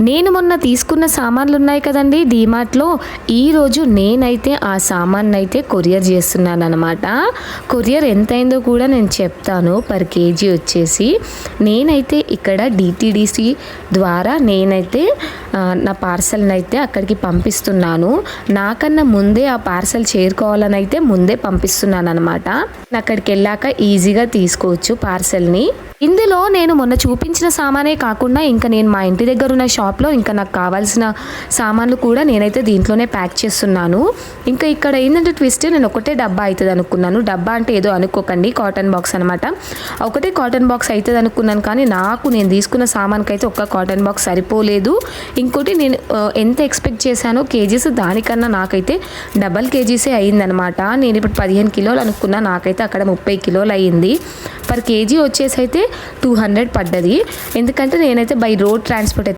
నేను మొన్న తీసుకున్న సామాన్లు ఉన్నాయి కదండి డీమార్ట్లో, ఈరోజు నేనైతే ఆ సామాన్ అయితే కొరియర్ చేస్తున్నాను అనమాట. కొరియర్ ఎంతైందో కూడా నేను చెప్తాను. పర్ కేజీ వచ్చేసి నేనైతే ఇక్కడ డిటీడీసీ ద్వారా నేనైతే నా పార్సల్ని అయితే అక్కడికి పంపిస్తున్నాను. నాకన్నా ముందే ఆ పార్సల్ చేరుకోవాలని అయితే ముందే పంపిస్తున్నాను అనమాట. అక్కడికి వెళ్ళాక ఈజీగా తీసుకోవచ్చు పార్సల్ని. ఇందులో నేను మొన్న చూపించిన సామానే కాకుండా ఇంకా నేను మా ఇంటి దగ్గర ఉన్న షాప్లో ఇంకా నాకు కావాల్సిన సామాన్లు కూడా నేనైతే దీంట్లోనే ప్యాక్ చేస్తున్నాను. ఇంకా ఇక్కడ ఏంటంటే ట్విస్ట్, నేను ఒకటే డబ్బా అవుతుంది అనుకున్నాను. డబ్బా అంటే ఏదో అనుకోకండి, కాటన్ బాక్స్ అనమాట. ఒకటే కాటన్ బాక్స్ అవుతుంది అనుకున్నాను, కానీ నేను తీసుకున్న సామాన్కి అయితే ఒక్క కాటన్ బాక్స్ సరిపోలేదు. ఇంకోటి నేను ఎంత ఎక్స్పెక్ట్ చేశానో కేజీస్, దానికన్నా నాకైతే డబల్ కేజీసే అయ్యిందనమాట. నేను ఇప్పుడు 15 కిలోలు అనుకున్నా, నాకైతే అక్కడ 30 కిలోలు అయ్యింది. పర్ కేజీ వచ్చేసి అయితే 200 పడ్డది. ఎందుకంటే నేనైతే బై రోడ్ ట్రాన్స్పోర్ట్